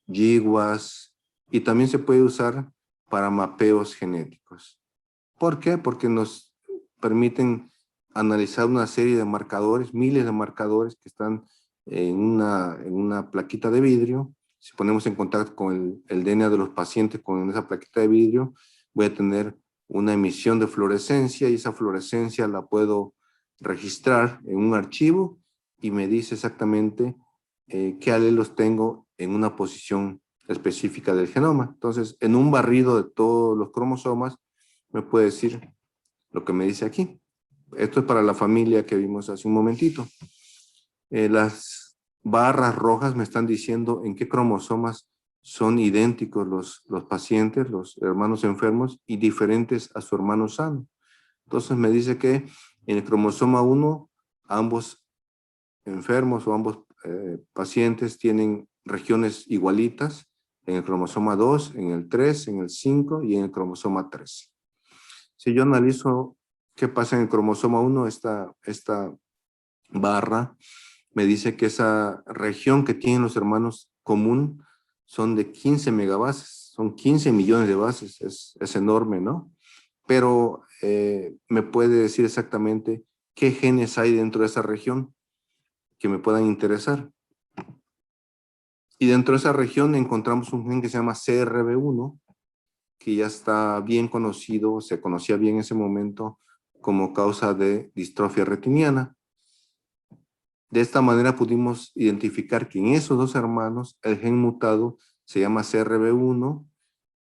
C: GWAS, y también se puede usar para mapeos genéticos. ¿Por qué? Porque nos permiten analizar una serie de marcadores, miles de marcadores que están en una plaquita de vidrio. Si ponemos en contacto con el DNA de los pacientes con esa plaquita de vidrio, voy a tener una emisión de fluorescencia, y esa fluorescencia la puedo registrar en un archivo y me dice exactamente qué alelos tengo en una posición específica del genoma. Entonces, en un barrido de todos los cromosomas, me puede decir lo que me dice aquí. Esto es para la familia que vimos hace un momentito. Las barras rojas me están diciendo en qué cromosomas son idénticos los pacientes, los hermanos enfermos, y diferentes a su hermano sano. Entonces me dice que en el cromosoma 1, ambos enfermos o ambos pacientes tienen regiones igualitas, en el cromosoma 2, en el 3, en el 5 y en el cromosoma 3. Si yo analizo qué pasa en el cromosoma 1, esta barra me dice que esa región que tienen los hermanos común son de 15 megabases, son 15 millones de bases, es enorme, ¿no? Pero me puede decir exactamente qué genes hay dentro de esa región que me puedan interesar. Y dentro de esa región encontramos un gen que se llama CRB1, que ya está bien conocido, se conocía bien en ese momento como causa de distrofia retiniana. De esta manera pudimos identificar que en esos dos hermanos el gen mutado se llama CRB1,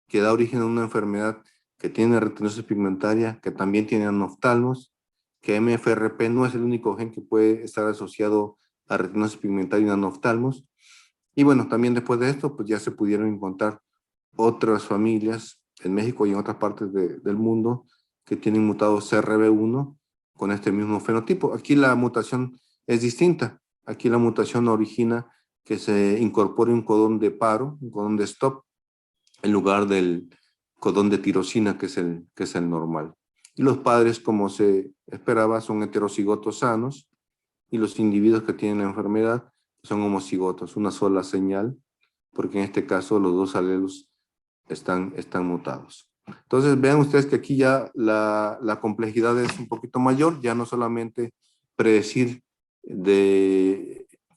C: que da origen a una enfermedad que tiene retinosis pigmentaria, que también tiene anoftalmos, que MFRP no es el único gen que puede estar asociado a retinosis pigmentaria y anoftalmos. Y bueno, también después de esto, pues ya se pudieron encontrar otras familias en México y en otras partes del mundo que tienen mutado CRB1 con este mismo fenotipo. Aquí la mutación es distinta. Aquí la mutación origina que se incorpore un codón de paro, un codón de stop, en lugar del codón de tirosina, que es el normal. Y los padres, como se esperaba, son heterocigotos sanos, y los individuos que tienen la enfermedad son homocigotos, una sola señal, porque en este caso los dos alelos están mutados. Entonces vean ustedes que aquí ya la complejidad es un poquito mayor, ya no solamente predecir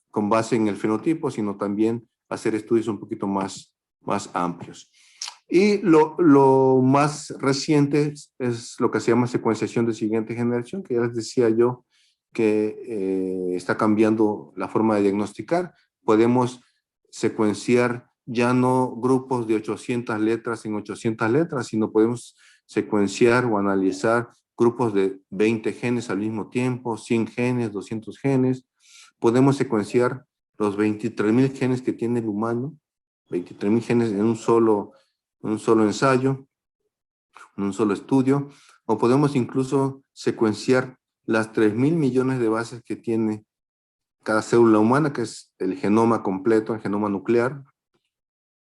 C: con base en el fenotipo, sino también hacer estudios un poquito más amplios. Y lo más reciente es lo que se llama secuenciación de siguiente generación, que ya les decía yo que está cambiando la forma de diagnosticar. Podemos secuenciar ya no grupos de 800 letras en 800 letras, sino podemos secuenciar o analizar grupos de 20 genes al mismo tiempo, 100 genes, 200 genes. Podemos secuenciar los 23,000 genes que tiene el humano, 23,000 genes en un solo ensayo, en un solo estudio, o podemos incluso secuenciar las 3,000 millones de bases que tiene cada célula humana, que es el genoma completo, el genoma nuclear,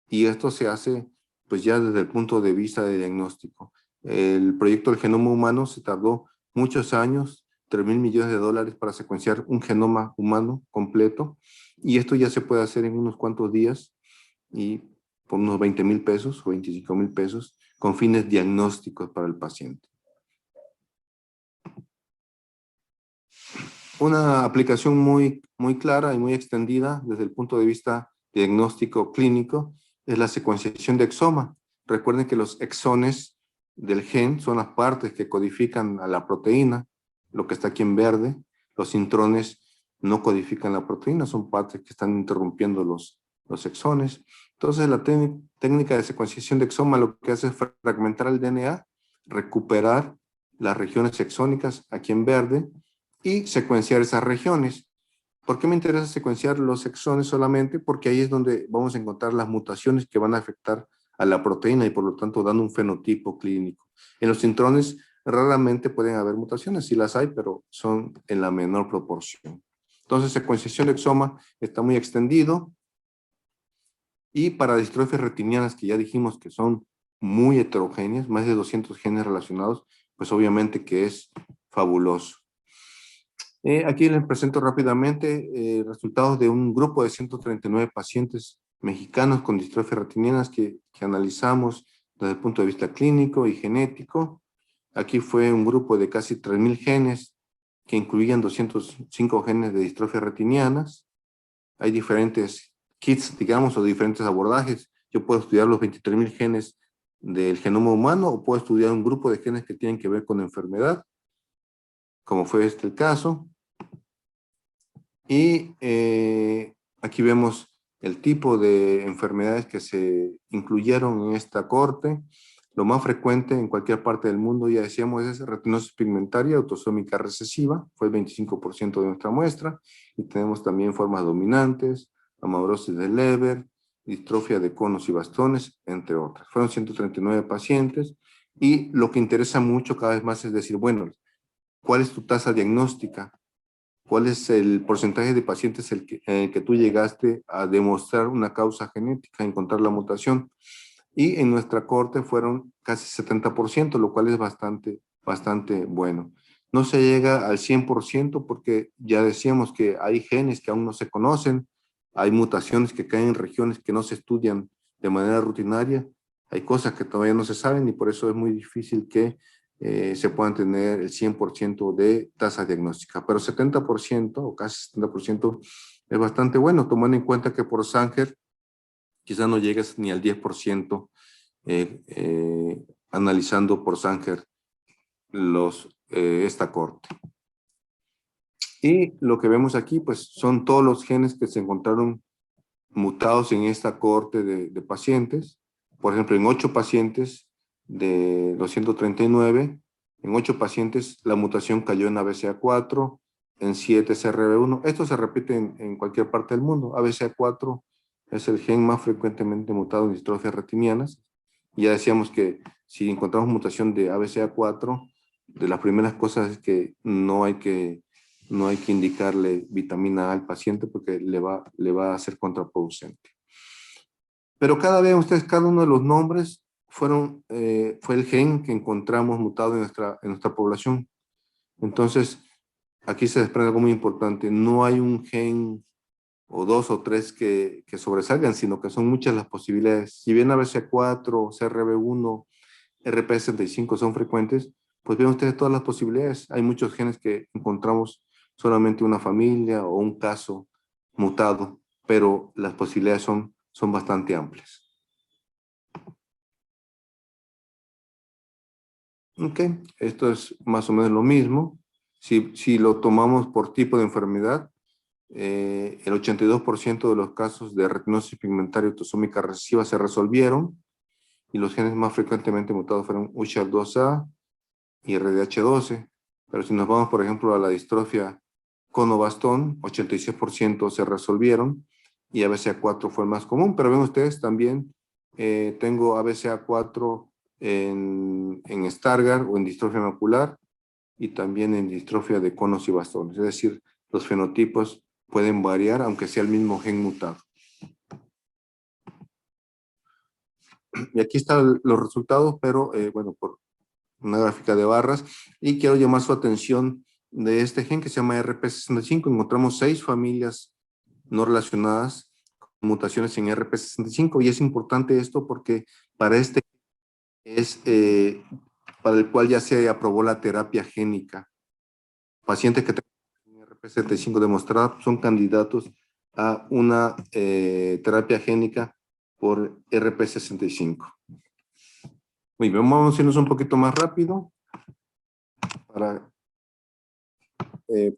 C: y esto se hace pues ya desde el punto de vista de diagnóstico. El proyecto del genoma humano se tardó muchos años, 3,000 millones de dólares para secuenciar un genoma humano completo, y esto ya se puede hacer en unos cuantos días y por unos 20,000 pesos o 25,000 pesos con fines diagnósticos para el paciente. Una aplicación muy clara y muy extendida desde el punto de vista diagnóstico clínico es la secuenciación de exoma. Recuerden que los exones del gen son las partes que codifican a la proteína, lo que está aquí en verde. Los intrones no codifican la proteína, son partes que están interrumpiendo los exones. Entonces la técnica de secuenciación de exoma lo que hace es fragmentar el DNA, recuperar las regiones exónicas aquí en verde y secuenciar esas regiones. ¿Por qué me interesa secuenciar los exones solamente? Porque ahí es donde vamos a encontrar las mutaciones que van a afectar a la proteína y por lo tanto dando un fenotipo clínico. En los intrones raramente pueden haber mutaciones, sí las hay, pero son en la menor proporción. Entonces, secuenciación de exoma está muy extendido. Y para distrofias retinianas, que ya dijimos que son muy heterogéneas, más de 200 genes relacionados, pues obviamente que es fabuloso. Aquí les presento rápidamente resultados de un grupo de 139 pacientes mexicanos con distrofias retinianas que analizamos desde el punto de vista clínico y genético. Aquí fue un grupo de casi 3,000 genes que incluían 205 genes de distrofias retinianas. Hay diferentes kits, digamos, o diferentes abordajes. Yo puedo estudiar los 23,000 genes del genoma humano o puedo estudiar un grupo de genes que tienen que ver con la enfermedad, como fue este el caso. Y aquí vemos el tipo de enfermedades que se incluyeron en esta corte. Lo más frecuente en cualquier parte del mundo, ya decíamos, es retinosis pigmentaria autosómica recesiva, fue el 25% de nuestra muestra, y tenemos también formas dominantes, amaurosis de Leber, distrofia de conos y bastones, entre otras. Fueron 139 pacientes, y lo que interesa mucho cada vez más es decir, bueno, ¿cuál es tu tasa diagnóstica? ¿Cuál es el porcentaje de pacientes en el que tú llegaste a demostrar una causa genética, a encontrar la mutación? Y en nuestra corte fueron casi 70%, lo cual es bastante bueno. No se llega al 100% porque ya decíamos que hay genes que aún no se conocen, hay mutaciones que caen en regiones que no se estudian de manera rutinaria, hay cosas que todavía no se saben y por eso es muy difícil que se puedan tener el 100% de tasa diagnóstica, pero 70% o casi 70% es bastante bueno, tomando en cuenta que por Sanger quizás no llegues ni al 10% analizando por Sanger esta corte. Y lo que vemos aquí, pues son todos los genes que se encontraron mutados en esta corte de pacientes. Por ejemplo, en 8 pacientes de 239, en 8 pacientes la mutación cayó en ABCA4, en 7 CRB1. Esto se repite en cualquier parte del mundo. ABCA4 es el gen más frecuentemente mutado en distrofias retinianas. Y ya decíamos que si encontramos mutación de ABCA4, de las primeras cosas es que no hay que indicarle vitamina A al paciente porque le va a ser contraproducente. Pero cada uno de los nombres fue el gen que encontramos mutado en nuestra población. Entonces, aquí se desprende algo muy importante. No hay un gen o 2 o 3 que sobresalgan, sino que son muchas las posibilidades. Si bien ABCA4, CRB1, RP65 son frecuentes, pues ven ustedes todas las posibilidades. Hay muchos genes que encontramos solamente una familia o un caso mutado, pero las posibilidades son bastante amplias. Ok, esto es más o menos lo mismo. Si lo tomamos por tipo de enfermedad, el 82% de los casos de retinosis pigmentaria autosómica recesiva se resolvieron y los genes más frecuentemente mutados fueron USHAR2A y RDH12. Pero si nos vamos, por ejemplo, a la distrofia cono-bastón, 86% se resolvieron y ABCA4 fue el más común. Pero ven ustedes, también tengo ABCA4 en Stargardt o en distrofia macular y también en distrofia de conos y bastones. Es decir, los fenotipos pueden variar aunque sea el mismo gen mutado. Y aquí están los resultados, pero bueno, por una gráfica de barras, y quiero llamar su atención de este gen que se llama RP65. Encontramos 6 familias no relacionadas con mutaciones en RP65, y es importante esto porque para este es para el cual ya se aprobó la terapia génica. Pacientes que tienen RP65 demostrada son candidatos a una terapia génica por RP65. Muy bien, vamos a irnos un poquito más rápido para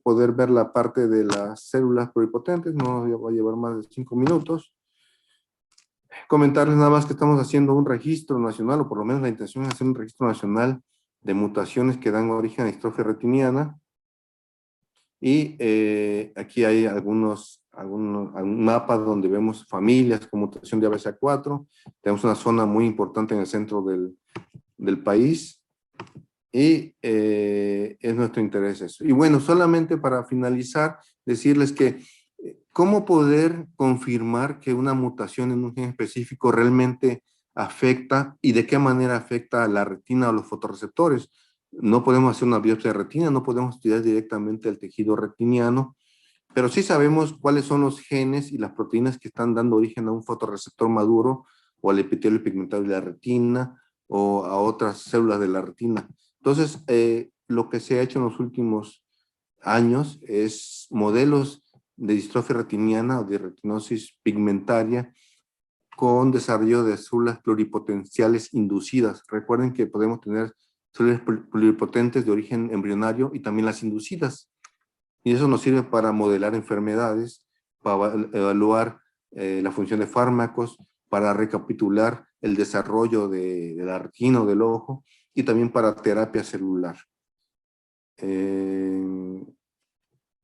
C: poder ver la parte de las células pluripotentes. No va a llevar más de 5 minutos. Comentarles nada más que estamos haciendo un registro nacional, o por lo menos la intención es hacer un registro nacional de mutaciones que dan origen a distrofia retiniana. Y aquí hay algún mapa donde vemos familias con mutación de ABCA4. Tenemos una zona muy importante en el centro del país. Y es nuestro interés eso. Y bueno, solamente para finalizar, decirles que cómo poder confirmar que una mutación en un gen específico realmente afecta y de qué manera afecta a la retina o los fotorreceptores. No podemos hacer una biopsia de retina, no podemos estudiar directamente el tejido retiniano, pero sí sabemos cuáles son los genes y las proteínas que están dando origen a un fotorreceptor maduro o al epitelio pigmentario de la retina o a otras células de la retina. Entonces, lo que se ha hecho en los últimos años es modelos de distrofia retiniana o de retinosis pigmentaria con desarrollo de células pluripotenciales inducidas. Recuerden que podemos tener células pluripotentes de origen embrionario y también las inducidas. Y eso nos sirve para modelar enfermedades, para evaluar la función de fármacos, para recapitular el desarrollo de la retina o del ojo, y también para terapia celular.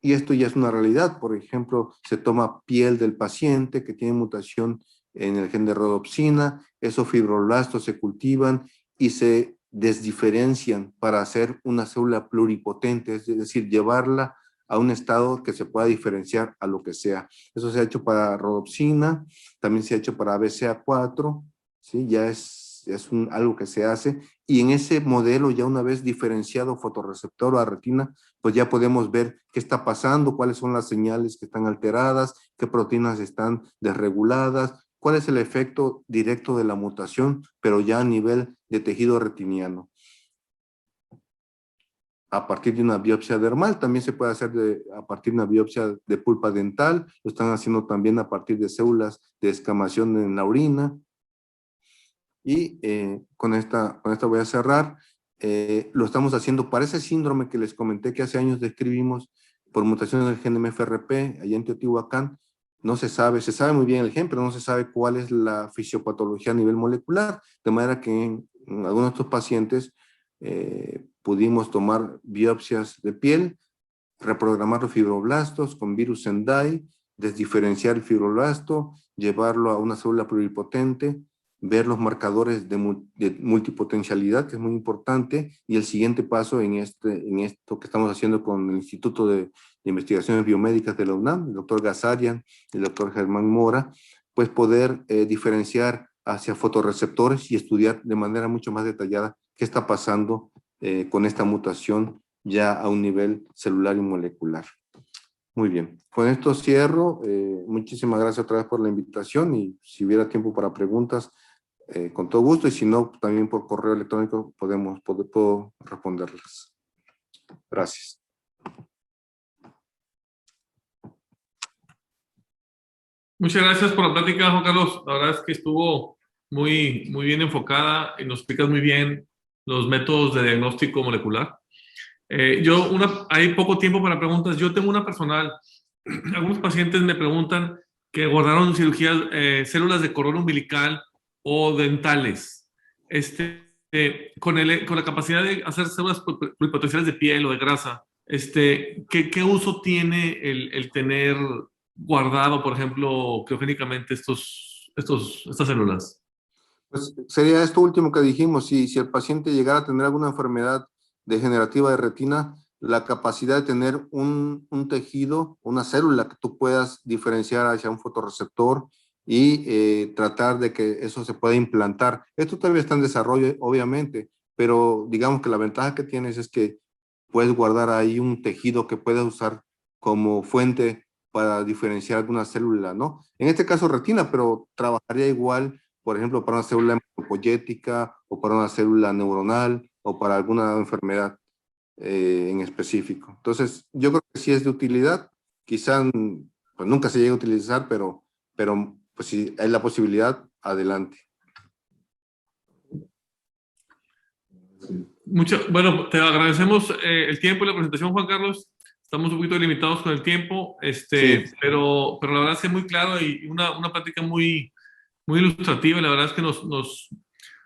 C: Y esto ya es una realidad. Por ejemplo, se toma piel del paciente que tiene mutación en el gen de rodopsina, esos fibroblastos se cultivan y se desdiferencian para hacer una célula pluripotente, es decir, llevarla a un estado que se pueda diferenciar a lo que sea. Eso se ha hecho para rodopsina, también se ha hecho para ABCA4, ¿sí? Ya es algo que se hace, y en ese modelo, ya una vez diferenciado fotorreceptor a retina, pues ya podemos ver qué está pasando, cuáles son las señales que están alteradas, qué proteínas están desreguladas, cuál es el efecto directo de la mutación, pero ya a nivel de tejido retiniano. A partir de una biopsia dermal, también se puede hacer a partir de una biopsia de pulpa dental, lo están haciendo también a partir de células de escamación en la orina. Y con esta voy a cerrar. Lo estamos haciendo para ese síndrome que les comenté que hace años describimos por mutación del gen MFRP, allá en Teotihuacán. No se sabe muy bien el gen, pero no se sabe cuál es la fisiopatología a nivel molecular, de manera que en algunos de estos pacientes pudimos tomar biopsias de piel, reprogramar los fibroblastos con virus Sendai, desdiferenciar el fibroblasto, llevarlo a una célula pluripotente, ver los marcadores de multipotencialidad, que es muy importante, y el siguiente paso en esto que estamos haciendo con el Instituto de Investigaciones Biomédicas de la UNAM, el doctor Gazarian, el doctor Germán Mora, pues poder diferenciar hacia fotorreceptores y estudiar de manera mucho más detallada qué está pasando con esta mutación ya a un nivel celular y molecular. Muy bien, con esto cierro. Muchísimas gracias otra vez por la invitación, y si hubiera tiempo para preguntas, con todo gusto, y si no, también por correo electrónico puedo responderlas. Gracias.
B: Muchas gracias por la plática, Juan Carlos. La verdad es que estuvo muy bien enfocada y nos explicas muy bien los métodos de diagnóstico molecular. Hay poco tiempo para preguntas. Yo tengo una personal. algunos pacientes me preguntan que guardaron cirugías, células de cordón umbilical o dentales. Con la capacidad de hacer células pluripotenciales de piel o de grasa, ¿qué uso tiene el tener guardado, por ejemplo, criogénicamente estas células?
C: Pues sería esto último que dijimos, si el paciente llegara a tener alguna enfermedad degenerativa de retina, la capacidad de tener un tejido, una célula que tú puedas diferenciar hacia un fotorreceptor y tratar de que eso se pueda implantar. Esto todavía está en desarrollo, obviamente, pero digamos que la ventaja que tienes es que puedes guardar ahí un tejido que puedas usar como fuente para diferenciar alguna célula, ¿no? En este caso retina, pero trabajaría igual, por ejemplo, para una célula hematopoyética o para una célula neuronal o para alguna enfermedad en específico. Entonces, yo creo que sí es de utilidad. Quizá pues, nunca se llegue a utilizar, pero pues, si hay la posibilidad, adelante.
B: Bueno, te agradecemos el tiempo y la presentación, Juan Carlos. Estamos un poquito limitados con el tiempo,
C: Sí.
B: pero la verdad es que muy claro y una plática muy, muy ilustrativa. Y la verdad es que nos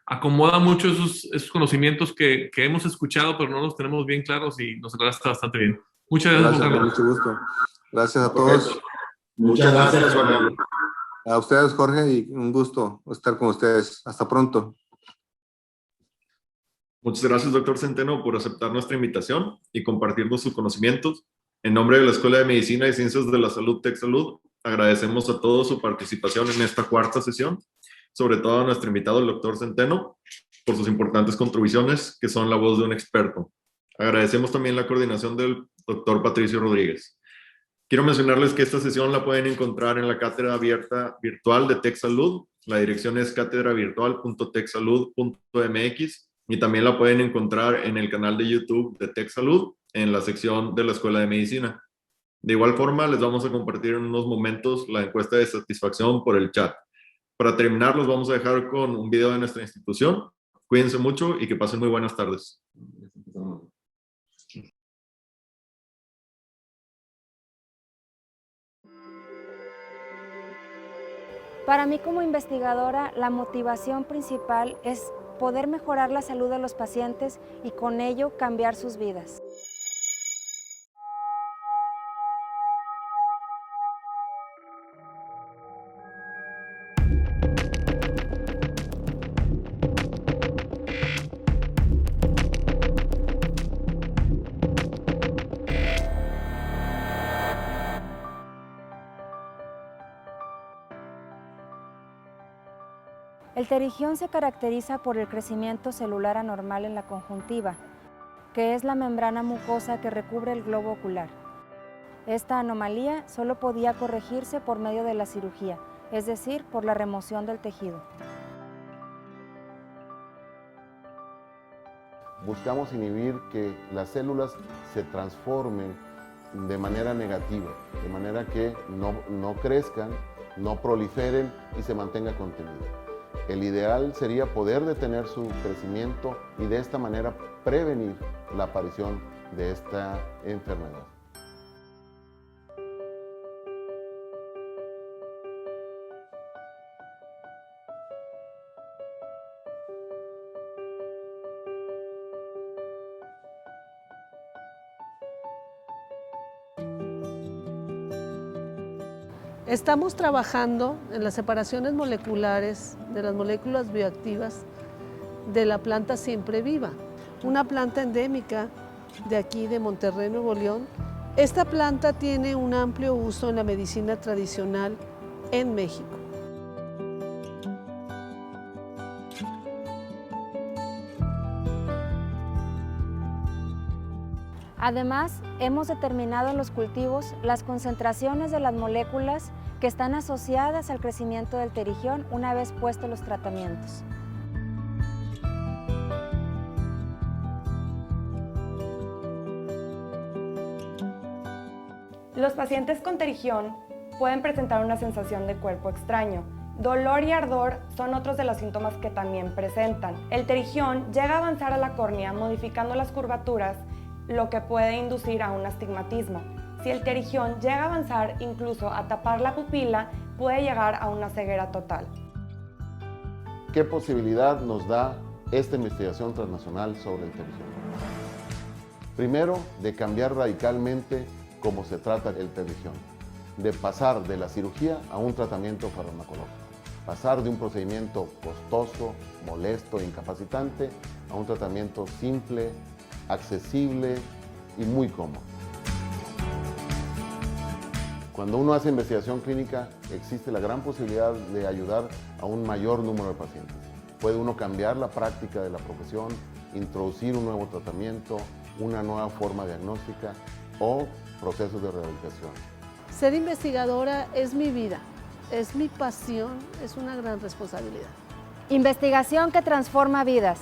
B: acomoda mucho esos conocimientos que hemos escuchado, pero no los tenemos bien claros y nos agradece bastante bien. Muchas gracias,
C: Gracias,
B: Juan
C: con
B: Carlos.
C: mucho gusto. Gracias a todos.
A: Muchas gracias, Juan.
C: A ustedes, Jorge, y un gusto estar con ustedes. Hasta pronto.
A: Muchas gracias, doctor Centeno, por aceptar nuestra invitación y compartirnos sus conocimientos. En nombre de la Escuela de Medicina y Ciencias de la Salud, TecSalud, agradecemos a todos su participación en esta cuarta sesión, sobre todo a nuestro invitado, el doctor Centeno, por sus importantes contribuciones, que son la voz de un experto. Agradecemos también la coordinación del doctor Patricio Rodríguez. Quiero mencionarles que esta sesión la pueden encontrar en la cátedra abierta virtual de TecSalud. La dirección es catedravirtual.techsalud.mx y también la pueden encontrar en el canal de YouTube de TecSalud en la sección de la Escuela de Medicina. De igual forma, les vamos a compartir en unos momentos la encuesta de satisfacción por el chat. Para terminar, los vamos a dejar con un video de nuestra institución. Cuídense mucho y que pasen muy buenas tardes.
D: Para mí como investigadora, la motivación principal es poder mejorar la salud de los pacientes y con ello cambiar sus vidas. El pterigión se caracteriza por el crecimiento celular anormal en la conjuntiva, que es la membrana mucosa que recubre el globo ocular. Esta anomalía solo podía corregirse por medio de la cirugía, es decir, por la remoción del tejido.
E: Buscamos inhibir que las células se transformen de manera negativa, de manera que no crezcan, no proliferen y se mantenga contenido. El ideal sería poder detener su crecimiento y de esta manera prevenir la aparición de esta enfermedad.
F: Estamos trabajando en las separaciones moleculares de las moléculas bioactivas de la planta siempre viva, una planta endémica de aquí de Monterrey, Nuevo León. Esta planta tiene un amplio uso en la medicina tradicional en México.
D: Además, hemos determinado en los cultivos las concentraciones de las moléculas que están asociadas al crecimiento del pterigión una vez puestos los tratamientos.
G: Los pacientes con pterigión pueden presentar una sensación de cuerpo extraño. Dolor y ardor son otros de los síntomas que también presentan. El pterigión llega a avanzar a la córnea modificando las curvaturas, lo que puede inducir a un astigmatismo. Si el pterigión llega a avanzar incluso a tapar la pupila, puede llegar a una ceguera total.
E: ¿Qué posibilidad nos da esta investigación transnacional sobre el pterigión? Primero, de cambiar radicalmente cómo se trata el pterigión, de pasar de la cirugía a un tratamiento farmacológico, pasar de un procedimiento costoso, molesto e incapacitante a un tratamiento simple, accesible y muy cómodo. Cuando uno hace investigación clínica, existe la gran posibilidad de ayudar a un mayor número de pacientes. Puede uno cambiar la práctica de la profesión, introducir un nuevo tratamiento, una nueva forma diagnóstica o procesos de rehabilitación.
F: Ser investigadora es mi vida, es mi pasión, es una gran responsabilidad.
D: Investigación que transforma vidas.